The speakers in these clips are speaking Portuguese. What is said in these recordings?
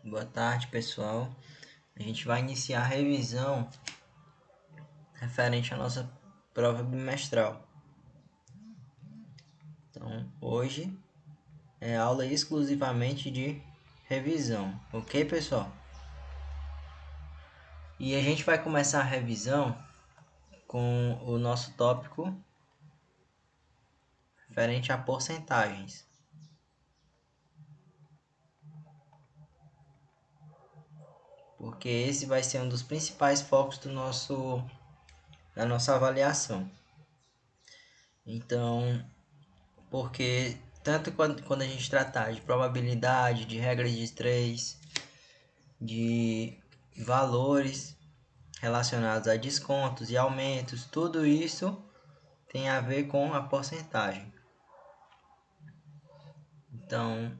Boa tarde, pessoal. A gente vai iniciar a revisão referente à nossa prova bimestral. Então, hoje é aula exclusivamente de revisão, ok, pessoal? E a gente vai começar a revisão com o nosso tópico referente a porcentagens. Porque esse vai ser um dos principais focos da nossa avaliação. Então, porque tanto quando a gente tratar de probabilidade, de regras de três, de valores relacionados a descontos e aumentos, tudo isso tem a ver com a porcentagem. Então,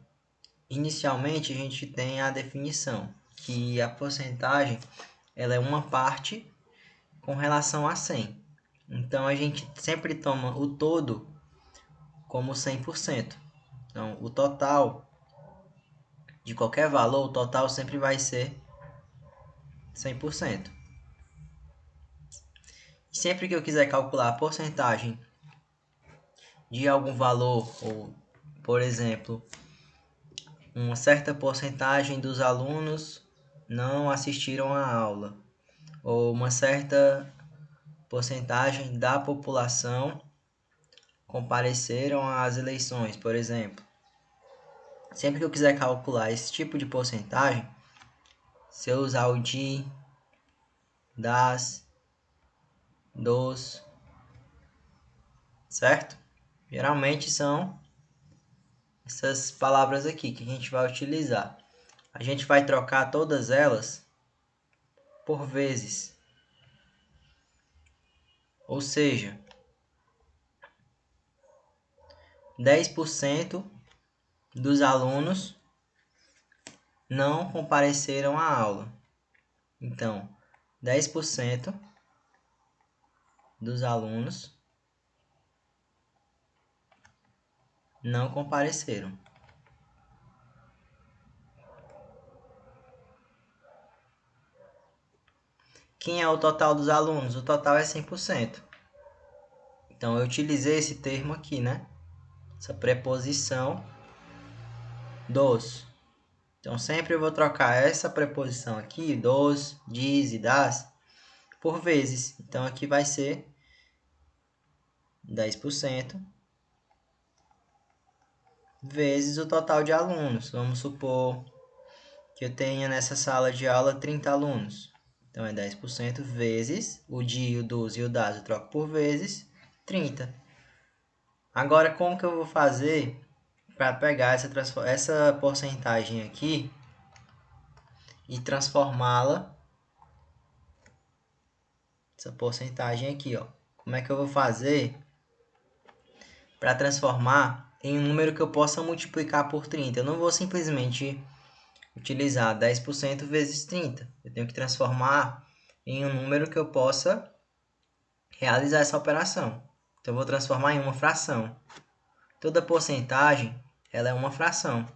inicialmente a gente tem a definição que a porcentagem ela é uma parte com relação a 100. Então a gente sempre toma o todo como 100%. Então, o total de qualquer valor, o total sempre vai ser 100%. Sempre que eu quiser calcular a porcentagem de algum valor, ou, por exemplo, uma certa porcentagem dos alunos não assistiram à aula, ou uma certa porcentagem da população compareceram às eleições, por exemplo. Sempre que eu quiser calcular esse tipo de porcentagem, se eu usar o de, das, dos, certo? Geralmente são essas palavras aqui que a gente vai utilizar. A gente vai trocar todas elas por vezes. Ou seja, 10% dos alunos não compareceram à aula. Então, 10% dos alunos não compareceram. Quem é o total dos alunos? O total é 100%. Então, eu utilizei esse termo aqui, né? Essa preposição dos. Então, sempre eu vou trocar essa preposição aqui, dos, diz e das, por vezes. Então, aqui vai ser 10% vezes o total de alunos. Vamos supor que eu tenha nessa sala de aula 30 alunos. Então, é 10% vezes o de, o dos e o das eu troco por vezes 30. Agora, como que eu vou fazer para pegar essa porcentagem aqui e transformá-la, essa porcentagem aqui, ó. Como é que eu vou fazer para transformar em um número que eu possa multiplicar por 30? Eu não vou simplesmente utilizar 10% vezes 30. Eu tenho que transformar em um número que eu possa realizar essa operação. Então, eu vou transformar em uma fração. Toda porcentagem ela é uma fração.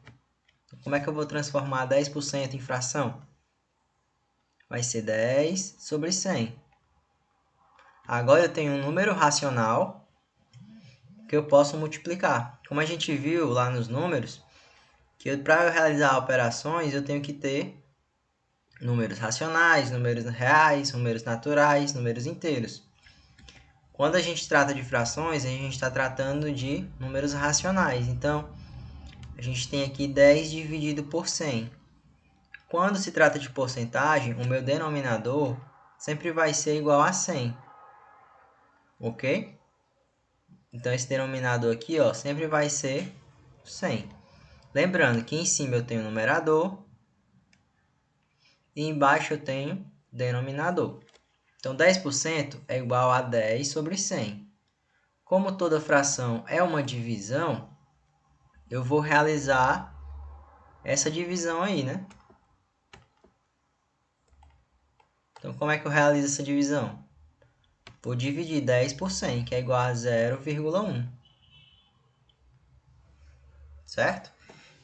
Como é que eu vou transformar 10% em fração? Vai ser 10 sobre 100. Agora eu tenho um número racional que eu posso multiplicar. Como a gente viu lá nos números, que para eu realizar operações eu tenho que ter números racionais, números reais, números naturais, números inteiros. Quando a gente trata de frações, a gente está tratando de números racionais. Então, a gente tem aqui 10 dividido por 100. Quando se trata de porcentagem, o meu denominador sempre vai ser igual a 100. Ok? Então, esse denominador aqui, ó, sempre vai ser 100. Lembrando que em cima eu tenho numerador e embaixo eu tenho denominador. Então, 10% é igual a 10 sobre 100. Como toda fração é uma divisão, eu vou realizar essa divisão aí, né? Então, como é que eu realizo essa divisão? Vou dividir 10 por 100, que é igual a 0,1. Certo?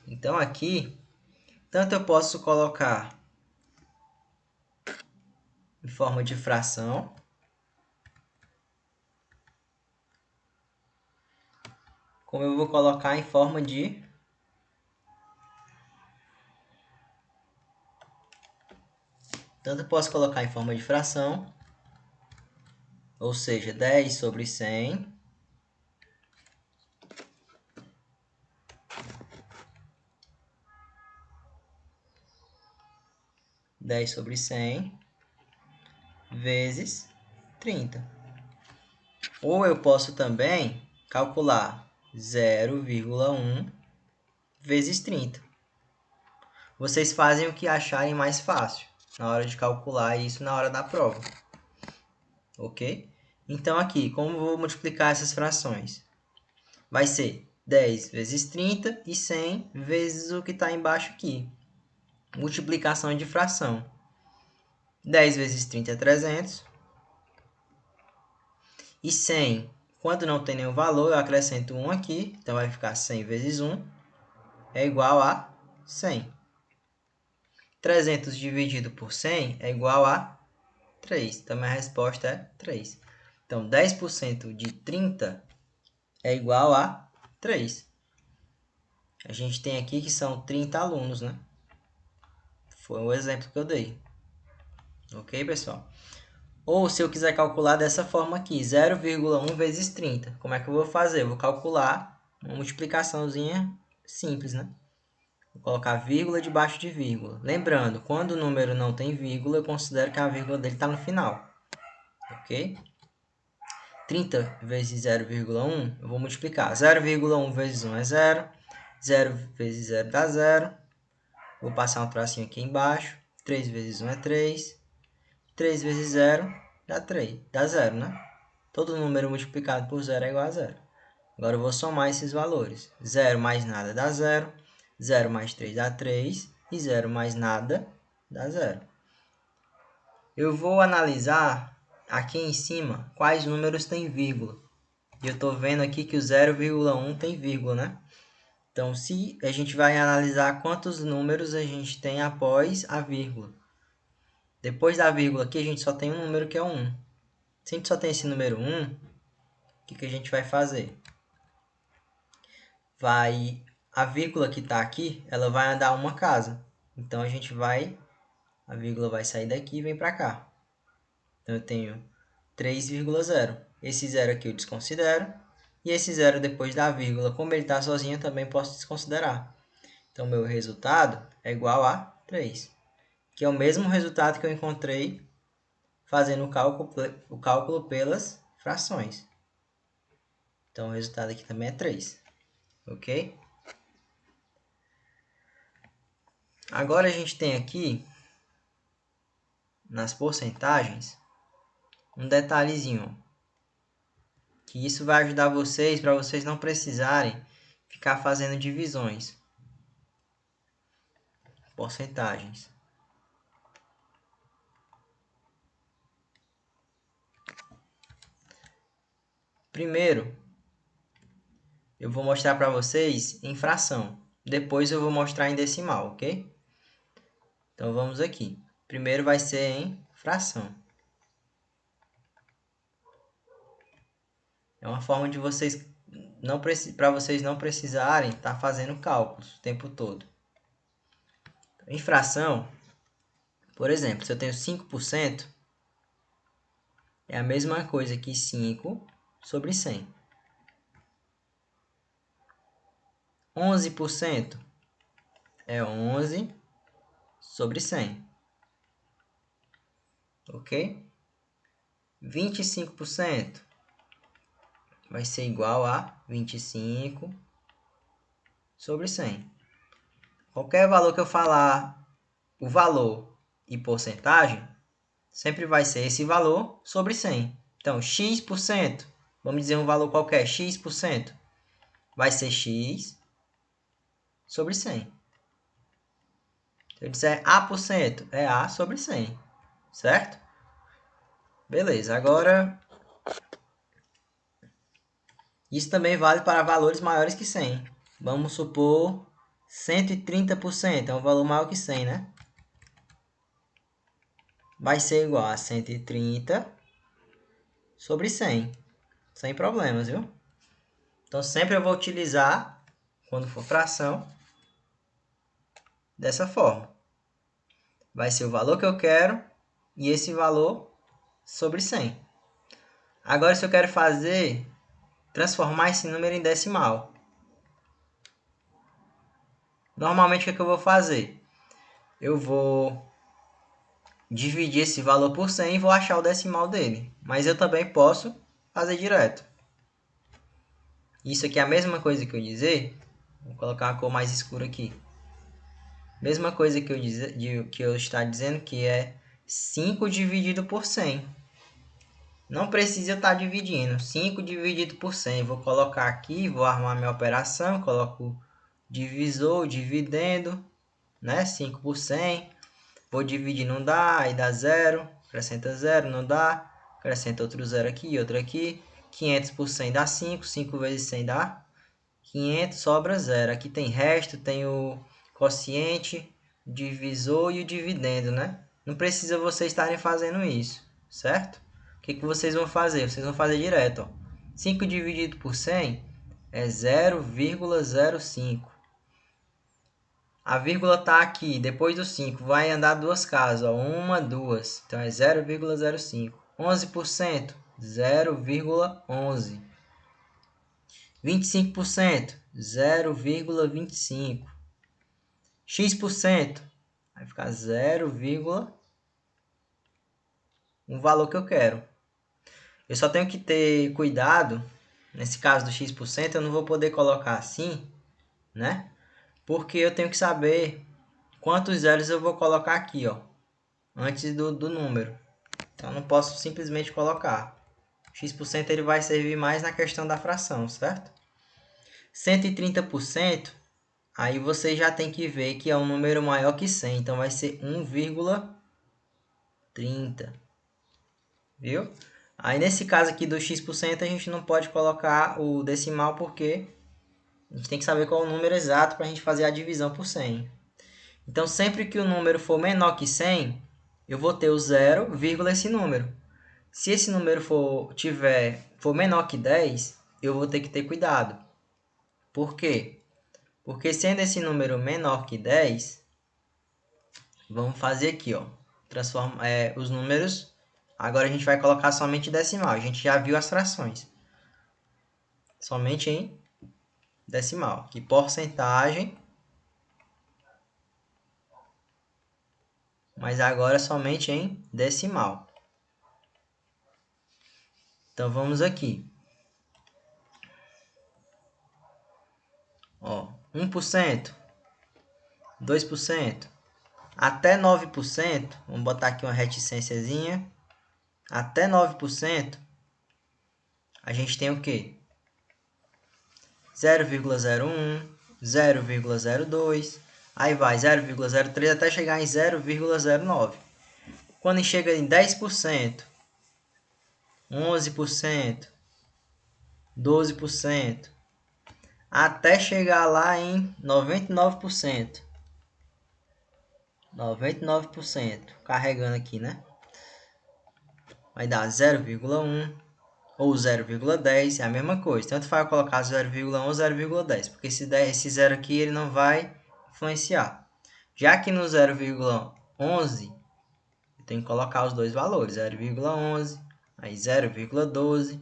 Então, aqui Tanto eu posso colocar em forma de fração, como eu vou colocar em forma de tanto eu posso colocar em forma de fração, ou seja, 10 sobre 100 10 sobre 100 vezes 30. Ou eu posso também calcular 0,1 vezes 30. Vocês fazem o que acharem mais fácil na hora de calcular isso na hora da prova. Ok? Então aqui, como eu vou multiplicar essas frações? Vai ser 10 vezes 30 e 100 vezes o que está embaixo aqui. Multiplicação de fração. 10 vezes 30 é 300. E 100, quando não tem nenhum valor, eu acrescento 1 aqui. Então vai ficar 100 vezes 1 é igual a 100. 300 dividido por 100 é igual a 3. Então, minha resposta é 3. Então, 10% de 30 é igual a 3. A gente tem aqui que são 30 alunos, né? Foi o exemplo que eu dei. Ok, pessoal? Ou se eu quiser calcular dessa forma aqui, 0,1 vezes 30. Como é que eu vou fazer? Eu vou calcular uma multiplicaçãozinha simples, né? Vou colocar vírgula debaixo de vírgula. Lembrando, quando o número não tem vírgula, eu considero que a vírgula dele está no final. Ok? 30 vezes 0,1, eu vou multiplicar. 0,1 vezes 1 é 0. 0 vezes 0 dá 0. Vou passar um tracinho aqui embaixo. 3 vezes 1 é 3. 3 vezes 0 dá 3. Dá 0, né? Todo número multiplicado por 0 é igual a 0. Agora eu vou somar esses valores. 0 mais nada dá 0. 0 mais 3 dá 3. E 0 mais nada dá 0. Eu vou analisar aqui em cima quais números têm vírgula. E eu estou vendo aqui que o 0,1 tem vírgula, né? Então, se a gente vai analisar quantos números a gente tem após a vírgula. Depois da vírgula aqui, a gente só tem um número que é o 1. Se a gente só tem esse número 1, o que a gente vai fazer? A vírgula que está aqui, ela vai andar uma casa. Então, a vírgula vai sair daqui e vem para cá. Então, eu tenho 3,0. Esse 0 aqui eu desconsidero. E esse 0 depois da vírgula, como ele está sozinho, eu também posso desconsiderar. Então, meu resultado é igual a 3. Que é o mesmo resultado que eu encontrei fazendo o cálculo pelas frações. Então, o resultado aqui também é 3. Ok? Agora, a gente tem aqui, nas porcentagens, um detalhezinho. Que isso vai ajudar vocês, para vocês não precisarem ficar fazendo divisões. Porcentagens. Primeiro, eu vou mostrar para vocês em fração. Depois eu vou mostrar em decimal, ok? Então, vamos aqui. Primeiro vai ser em fração. É uma forma de vocês para vocês não precisarem estar fazendo cálculos o tempo todo. Em fração, por exemplo, se eu tenho 5%, é a mesma coisa que 5 sobre 100. 11% é 11 sobre 100. Ok? 25% vai ser igual a 25 sobre 100. Qualquer valor que eu falar, o valor e porcentagem, sempre vai ser esse valor sobre 100. Então, x%, vamos dizer um valor qualquer, x%, vai ser x sobre 100. Se eu disser A%, é A sobre 100, certo? Beleza, agora isso também vale para valores maiores que 100. Vamos supor 130%, é um valor maior que 100, né? Vai ser igual a 130 sobre 100, sem problemas, viu? Então, sempre eu vou utilizar, quando for fração, dessa forma. Vai ser o valor que eu quero e esse valor sobre 100. Agora, se eu quero transformar esse número em decimal. Normalmente, o que eu vou fazer? Eu vou dividir esse valor por 100 e vou achar o decimal dele. Mas eu também posso fazer direto. Isso aqui é a mesma coisa que eu dizer. Vou colocar uma cor mais escura aqui. Mesma coisa que eu estar dizendo que é 5 dividido por 100. Não precisa estar dividindo. 5 dividido por 100. Vou colocar aqui, vou armar minha operação. Coloco divisor, dividendo, né? 5 por 100. Vou dividir, não dá, aí dá 0. Acrescenta 0, não dá. Acrescenta outro 0 aqui, outro aqui. 500 por 100 dá 5. 5 vezes 100 dá 500, sobra 0. Aqui tem resto, tem o quociente, divisor e o dividendo, né? Não precisa vocês estarem fazendo isso, certo? O que vocês vão fazer? Vocês vão fazer direto, ó. 5 dividido por 100 é 0,05. A vírgula está aqui, depois do 5. Vai andar duas casas, ó. 1, 2. Então, é 0,05. 11%, 0,11. 25%, 0,25. X%, vai ficar 0, um valor que eu quero. Eu só tenho que ter cuidado, nesse caso do x%, eu não vou poder colocar assim, né? Porque eu tenho que saber quantos zeros eu vou colocar aqui, ó, antes do número. Então, eu não posso simplesmente colocar. X% ele vai servir mais na questão da fração, certo? 130%, aí você já tem que ver que é um número maior que 100. Então, vai ser 1,30. Viu? Aí, nesse caso aqui do x%, a gente não pode colocar o decimal porque a gente tem que saber qual é o número exato para a gente fazer a divisão por 100. Então, sempre que o número for menor que 100, eu vou ter o 0, esse número. Se esse número for menor que 10, eu vou ter que ter cuidado. Por quê? Porque sendo esse número menor que 10, vamos fazer aqui, ó, os números. Agora a gente vai colocar somente decimal. A gente já viu as frações. Somente em decimal. Que porcentagem. Mas agora somente em decimal. Então vamos aqui. Ó, 1%, 2%, até 9%, vamos botar aqui uma reticênciazinha. Até 9%, a gente tem o quê? 0,01, 0,02, aí vai 0,03 até chegar em 0,09. Quando chega em 10%, 11%, 12%, até chegar lá em 99%. 99%. Carregando aqui, né? Vai dar 0,1 ou 0,10, é a mesma coisa. Tanto faz colocar 0,1 ou 0,10, porque esse 0 aqui ele não vai influenciar. Já que no 0,11, eu tenho que colocar os dois valores, 0,11, aí 0,12,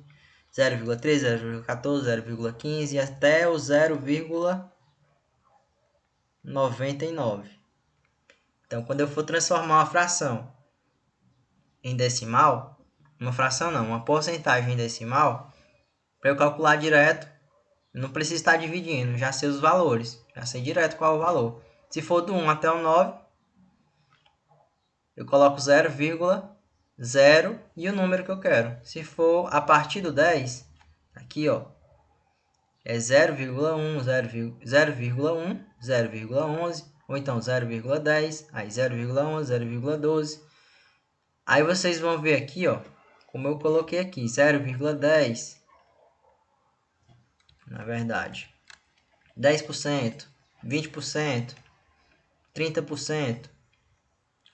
0,13, 0,14, 0,15 e até o 0,99. Então, quando eu for transformar uma fração em decimal, uma fração não, uma porcentagem em decimal, para eu calcular direto, eu não preciso estar dividindo, já sei os valores, já sei direto qual é o valor. Se for do 1 até o 9, eu coloco 0,0 e o número que eu quero. Se for a partir do 10, aqui ó, é 0,1, 0,1, 0,11, ou então 0,10, aí 0,11, 0,12. Aí vocês vão ver aqui, ó, como eu coloquei aqui, 0,10, na verdade, 10%, 20%, 30%,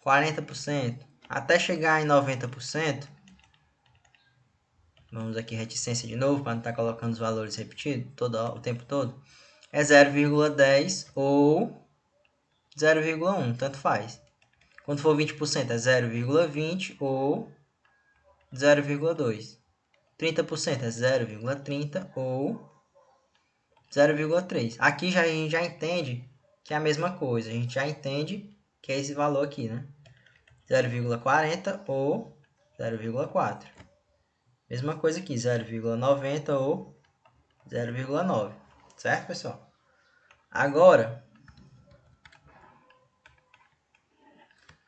40%, até chegar em 90%. Vamos aqui reticência de novo, para não estar colocando os valores repetidos o tempo todo. É 0,10 ou 0,1, tanto faz. Quando for 20% é 0,20 ou 0,2. 30% é 0,30 ou 0,3. Aqui a gente já entende que é a mesma coisa. A gente já entende que é esse valor aqui, né? 0,40 ou 0,4. Mesma coisa aqui, 0,90 ou 0,9. Certo, pessoal? Agora,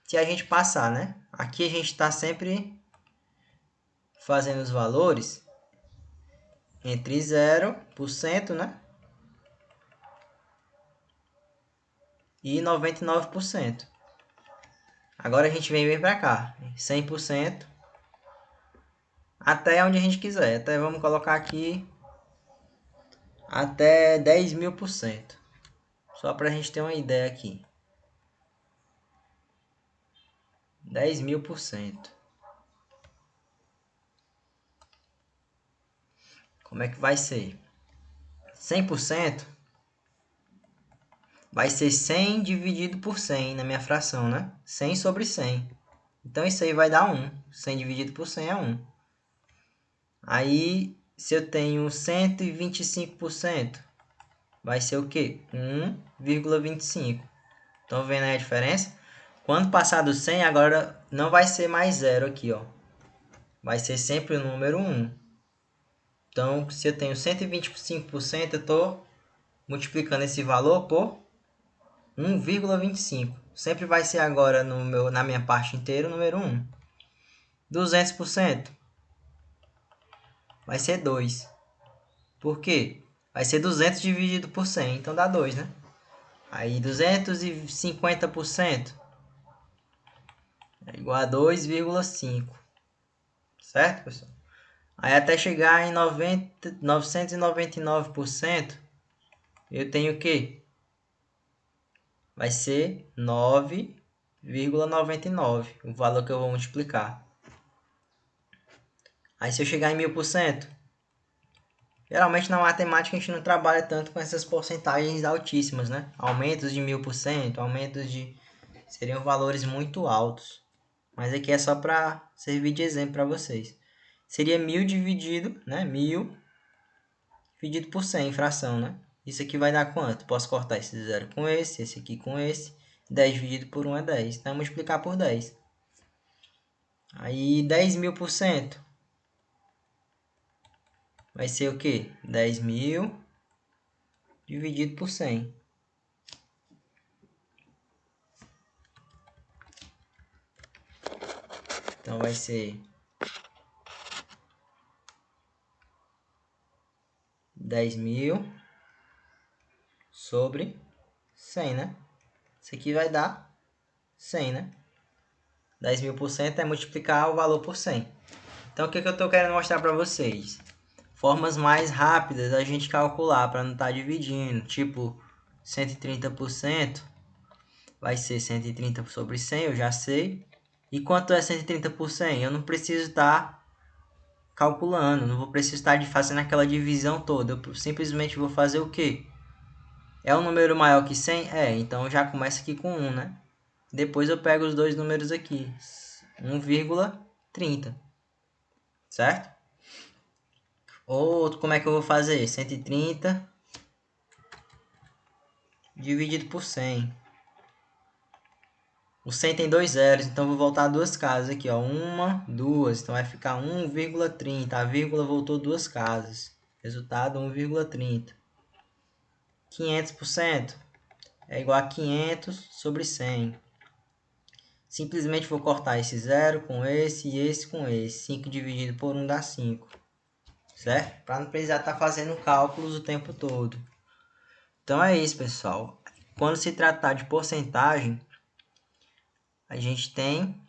se a gente passar, né? Aqui a gente está sempre fazendo os valores entre 0%, né? E 99%. Agora a gente vem bem para cá, 100%, até onde a gente quiser. Até vamos colocar aqui até 10.000%. Só para a gente ter uma ideia aqui. 10.000%. Como é que vai ser? 100% vai ser 100 dividido por 100 na minha fração, né? 100 sobre 100. Então isso aí vai dar 1. 100 dividido por 100 é 1. Aí, se eu tenho 125%, vai ser o quê? 1,25. Estão vendo aí a diferença? Quando passar do 100, agora não vai ser mais 0 aqui, ó. Vai ser sempre o número 1. Então, se eu tenho 125%, eu estou multiplicando esse valor por 1,25. Sempre vai ser agora na minha parte inteira o número 1. 200% vai ser 2. Por quê? Vai ser 200 dividido por 100, então dá 2, né? Aí 250% é igual a 2,5. Certo, pessoal? Aí até chegar em 999%, eu tenho o quê? Vai ser 9,99, o valor que eu vou multiplicar. Aí se eu chegar em 1000%, geralmente na matemática a gente não trabalha tanto com essas porcentagens altíssimas, né? Aumentos de 1000%, aumentos de... seriam valores muito altos. Mas aqui é só para servir de exemplo para vocês. Seria 1000 dividido, né? 1000 dividido por 100, fração, né? Isso aqui vai dar quanto? Posso cortar esse 0 com esse aqui com esse. 10 dividido por 1 é 10. Então, multiplicar por 10. Aí, 10.000% vai ser o quê? 10.000 dividido por 100. Então, vai ser 10.000 sobre 100, né? Isso aqui vai dar 100, né? 10.000% é multiplicar o valor por 100. Então, o que eu estou querendo mostrar para vocês? Formas mais rápidas da gente calcular para não estar dividindo. Tipo, 130% vai ser 130 sobre 100, eu já sei. E quanto é 130 por 100? Eu não preciso estar calculando, não vou precisar de fazendo aquela divisão toda. Eu simplesmente vou fazer o quê? É um número maior que 100? É, então já começa aqui com 1, né? Depois eu pego os dois números aqui, 1,30, certo? Ou como é que eu vou fazer? 130 dividido por 100. O 100 tem dois zeros, então vou voltar duas casas aqui, ó. Uma, duas, então vai ficar 1,30. A vírgula voltou duas casas. Resultado 1,30. 500% é igual a 500 sobre 100. Simplesmente vou cortar esse zero com esse e esse com esse. 5 dividido por 1 dá 5. Certo? Para não precisar estar fazendo cálculos o tempo todo. Então é isso, pessoal. Quando se tratar de porcentagem, a gente tem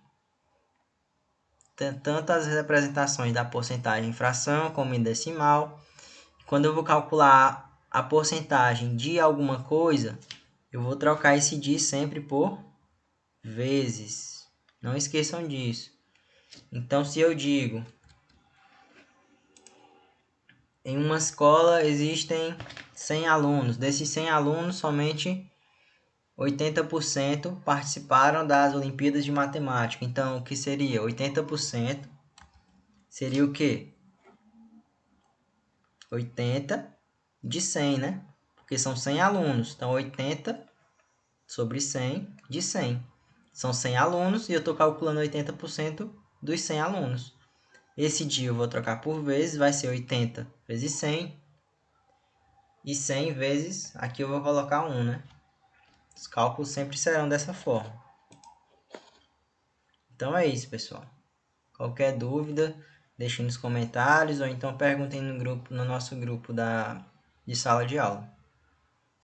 tanto as representações da porcentagem em fração como em decimal. Quando eu vou calcular a porcentagem de alguma coisa, eu vou trocar esse de sempre por vezes. Não esqueçam disso. Então, se eu digo, em uma escola existem 100 alunos. Desses 100 alunos, somente 80% participaram das Olimpíadas de Matemática. Então, o que seria? 80% seria o quê? 80 de 100, né? Porque são 100 alunos. Então, 80 sobre 100 de 100. São 100 alunos e eu estou calculando 80% dos 100 alunos. Esse dia eu vou trocar por vezes, vai ser 80 vezes 100. E 100 vezes, aqui eu vou colocar 1, né? Os cálculos sempre serão dessa forma. Então é isso, pessoal. Qualquer dúvida, deixem nos comentários ou então perguntem no nosso grupo de sala de aula.